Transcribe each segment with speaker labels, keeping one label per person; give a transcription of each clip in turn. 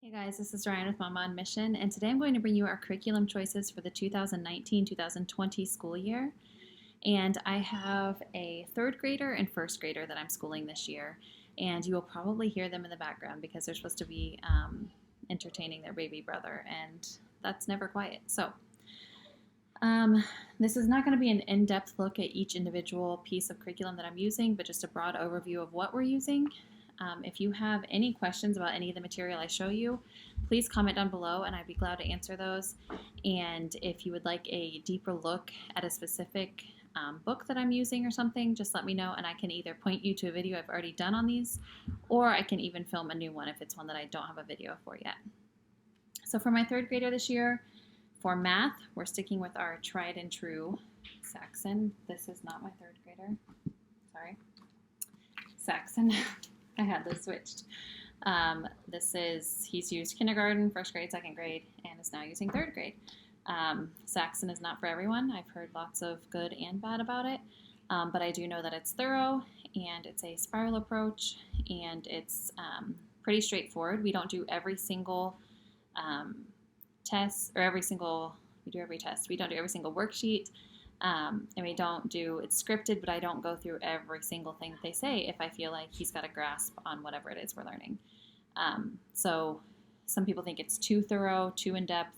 Speaker 1: Hey guys, this is Ryan with Mama on Mission, and today I'm going to bring you our curriculum choices for the 2019-2020 school year. And I have a third grader and first grader that I'm schooling this year, and you will probably hear them in the background because they're supposed to be entertaining their baby brother, and that's never quiet. So this is not going to be an in-depth look at each individual piece of curriculum that I'm using, but just a broad overview of what we're using. If you have any questions about any of the material I show you, please comment down below and I'd be glad to answer those. And if you would like a deeper look at a specific book that I'm using or something, just let me know and I can either point you to a video I've already done on these, or I can even film a new one if it's one that I don't have a video for yet. So for my third grader this year, for math, we're sticking with our tried and true Saxon. This is not my third grader. Sorry. Saxon. I had this switched. He's used kindergarten, first grade, second grade, and is now using third grade. Saxon is not for everyone. I've heard lots of good and bad about it, but I do know that it's thorough, and it's a spiral approach, and it's pretty straightforward. We don't do every single test, or we do every test. We don't do every single worksheet. And it's scripted, but I don't go through every single thing that they say if I feel like he's got a grasp on whatever it is we're learning. So some people think it's too thorough, too in-depth,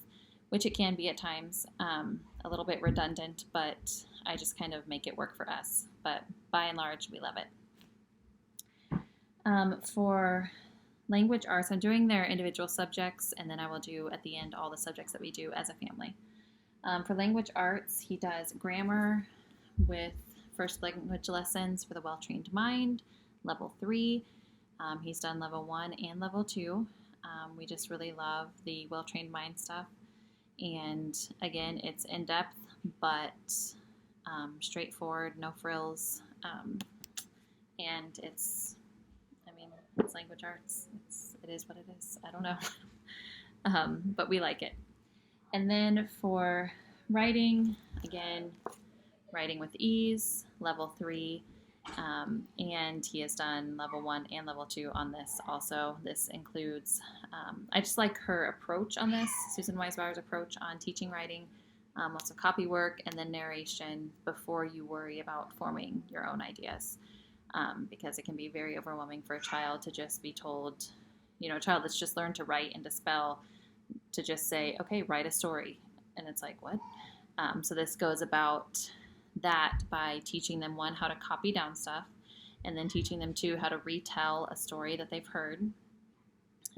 Speaker 1: which it can be at times, a little bit redundant, but I just kind of make it work for us. But by and large, we love it. For language arts, I'm doing their individual subjects, and then I will do at the end all the subjects that we do as a family. For language arts, he does grammar with first language lessons for the well-trained mind, level 3. He's done level 1 and level 2. We just really love the well-trained mind stuff. And again, it's in-depth, but straightforward, no frills. And it's language arts. It is what it is. I don't know. But we like it. And then for writing, again, writing with ease, level 3, and he has done level 1 and level 2 on this also. This includes, I just like her approach on this, Susan Weisbauer's approach on teaching writing, lots of copy work and then narration before you worry about forming your own ideas, because it can be very overwhelming for a child to just be told, a child that's just learned to write and to spell, to just say, okay, write a story. And it's like, what? So this goes about that by teaching them, one, how to copy down stuff, and then teaching them, two, how to retell a story that they've heard,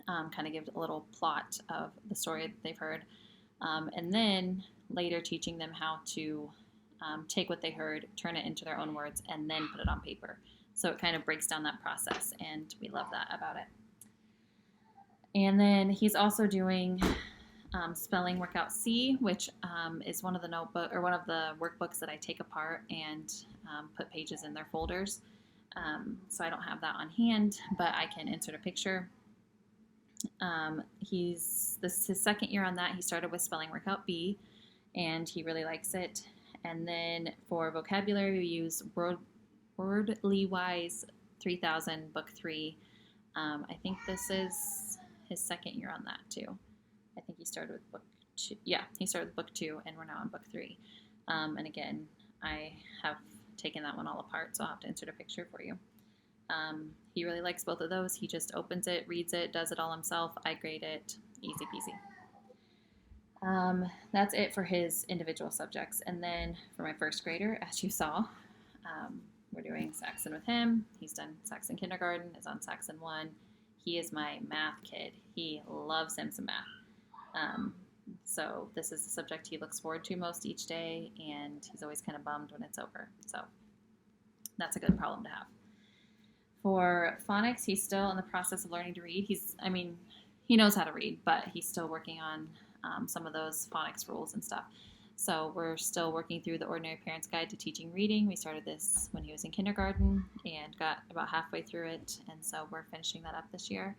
Speaker 1: kind of give a little plot of the story that they've heard, and then later teaching them how to take what they heard, turn it into their own words, and then put it on paper. So it kind of breaks down that process, and we love that about it. And then he's also doing spelling workout C, which is one of the workbooks that I take apart and put pages in their folders. So I don't have that on hand, but I can insert a picture. This is his second year on that. He started with spelling workout B, and he really likes it. And then for vocabulary, we use Wordly Wise 3000 book 3. I think this is his second year on that too. I think he started with book 2. Yeah, he started with book 2, and we're now on book 3. And again, I have taken that one all apart, so I'll have to insert a picture for you. He really likes both of those. He just opens it, reads it, does it all himself. I grade it, easy peasy. That's it for his individual subjects. And then for my first grader, as you saw, we're doing Saxon with him. He's done Saxon kindergarten, is on Saxon 1. He is my math kid. He loves him some math. So this is the subject he looks forward to most each day, and he's always kind of bummed when it's over. So that's a good problem to have. For phonics, he's still in the process of learning to read. He knows how to read, but he's still working on some of those phonics rules and stuff. So we're still working through the Ordinary Parent's Guide to Teaching Reading. We started this when he was in kindergarten and got about halfway through it, and so we're finishing that up this year.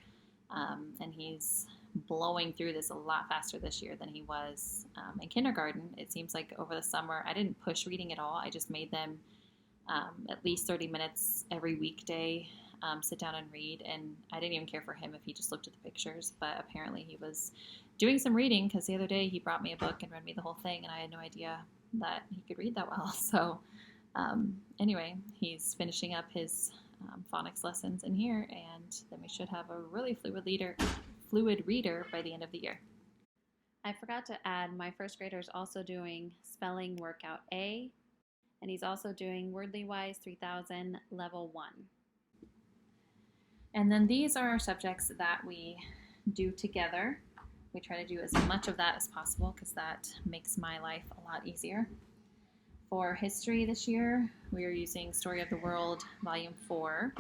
Speaker 1: And he's blowing through this a lot faster this year than he was in kindergarten. It seems like over the summer, I didn't push reading at all. I just made them at least 30 minutes every weekday sit down and read. And I didn't even care for him if he just looked at the pictures, but apparently he was doing some reading, because the other day he brought me a book and read me the whole thing, and I had no idea that he could read that well. So anyway, he's finishing up his phonics lessons in here, and then we should have a really fluid reader by the end of the year. I forgot to add, my first grader is also doing spelling workout A, and he's also doing Wordly Wise 3000 level 1. And then these are our subjects that we do together. We try to do as much of that as possible because that makes my life a lot easier. For history this year, we are using Story of the World, Volume 4.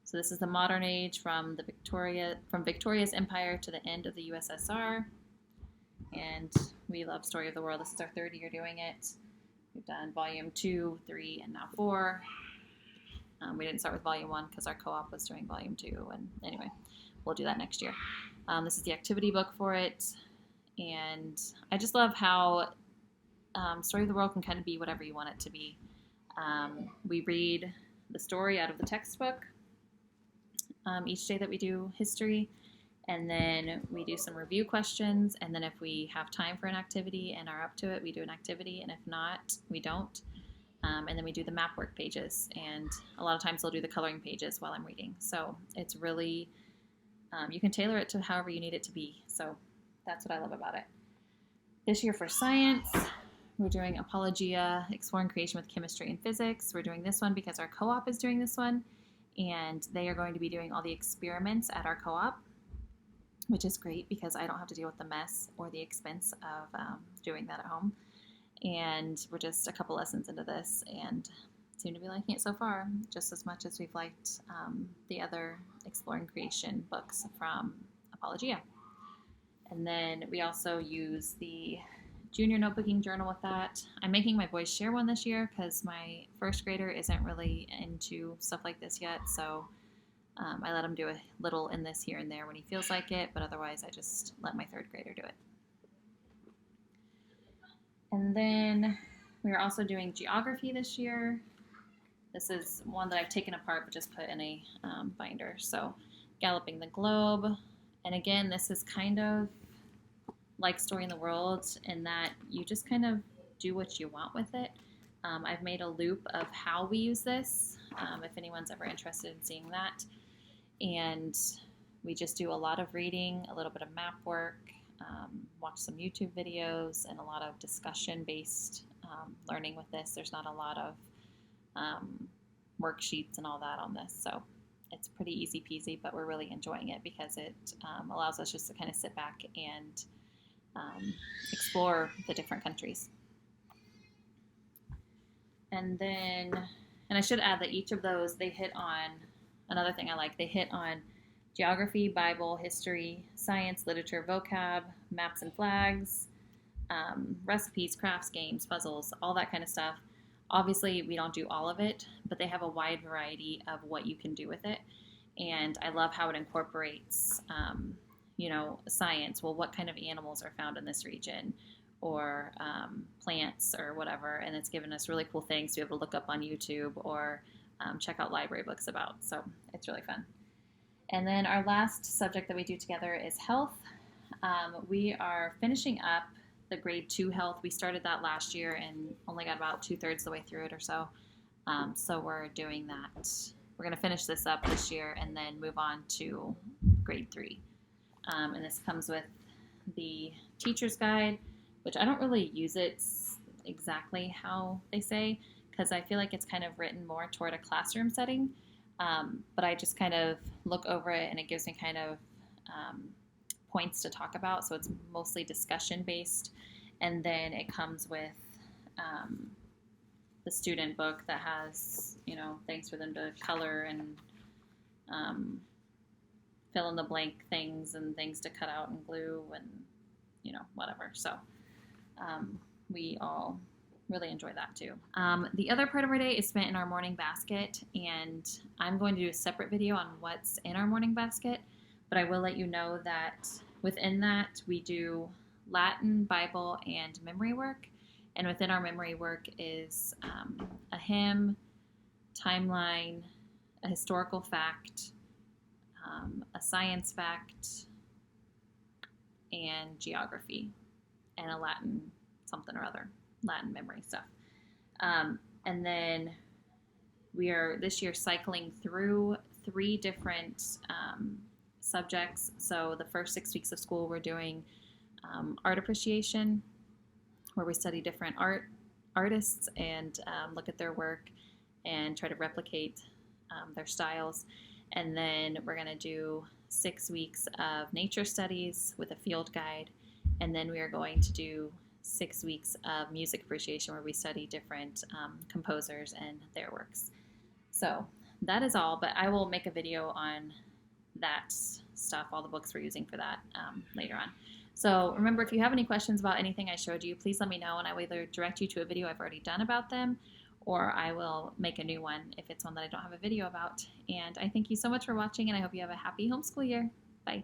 Speaker 1: So this is the modern age from Victoria's Empire to the end of the USSR. And we love Story of the World. This is our third year doing it. We've done Volume 2, 3, and now 4. We didn't start with Volume 1 because our co-op was doing Volume 2. And anyway, we'll do that next year. This is the activity book for it. And I just love how Story of the World can kind of be whatever you want it to be. We read the story out of the textbook each day that we do history, and then we do some review questions, and then if we have time for an activity and are up to it, we do an activity, and if not, we don't. And then we do the map work pages, and a lot of times they'll do the coloring pages while I'm reading. So it's really, you can tailor it to however you need it to be. So that's what I love about it. This year for science, we're doing Apologia, Exploring Creation with Chemistry and Physics. We're doing this one because our co-op is doing this one, and they are going to be doing all the experiments at our co-op, which is great because I don't have to deal with the mess or the expense of doing that at home. And we're just a couple lessons into this and seem to be liking it so far, just as much as we've liked the other Exploring Creation books from Apologia. And then we also use the junior notebooking journal with that. I'm making my boys share one this year because my first grader isn't really into stuff like this yet, so I let him do a little in this here and there when he feels like it, but otherwise I just let my third grader do it. And then we're also doing geography this year. This is one that I've taken apart but just put in a binder. So Galloping the Globe. And again, this is kind of like Story in the World in that you just kind of do what you want with it. I've made a loop of how we use this, if anyone's ever interested in seeing that. And we just do a lot of reading, a little bit of map work, watch some YouTube videos, and a lot of discussion-based learning with this. There's not a lot of worksheets and all that on this, so it's pretty easy peasy, but we're really enjoying it because it allows us just to kind of sit back and explore the different countries. And then, and I should add that each of those, they hit on, another thing I like, they hit on geography, Bible, history, science, literature, vocab, maps and flags, recipes, crafts, games, puzzles, all that kind of stuff. Obviously, we don't do all of it, but they have a wide variety of what you can do with it. And I love how it incorporates, science. Well, what kind of animals are found in this region? Or plants or whatever. And it's given us really cool things to be able to look up on YouTube or check out library books about. So it's really fun. And then our last subject that we do together is health. We are finishing up the grade 2 health. We started that last year and only got about 2/3 the way through it or so. So we're doing that. We're going to finish this up this year and then move on to grade 3. And this comes with the teacher's guide, which I don't really use it exactly how they say, because I feel like it's kind of written more toward a classroom setting. But I just kind of look over it and it gives me kind of points to talk about. So it's mostly discussion based. And then it comes with the student book that has, things for them to color and fill in the blank things and things to cut out and glue and, whatever. So we all really enjoy that too. The other part of our day is spent in our morning basket, and I'm going to do a separate video on what's in our morning basket, but I will let you know that within that we do Latin, Bible, and memory work, and within our memory work is a hymn, timeline, a historical fact, a science fact, and geography, and a Latin something or other, Latin memory stuff. And then we are this year cycling through 3 different subjects. So the first 6 weeks of school, we're doing art appreciation, where we study different artists and look at their work and try to replicate their styles. And then we're going to do 6 weeks of nature studies with a field guide. And then we are going to do 6 weeks of music appreciation, where we study different composers and their works. So that is all, but I will make a video on that stuff, all the books we're using for that later on. So remember, if you have any questions about anything I showed you, please let me know, and I will either direct you to a video I've already done about them, or I will make a new one if it's one that I don't have a video about. And I thank you so much for watching, and I hope you have a happy homeschool year. Bye.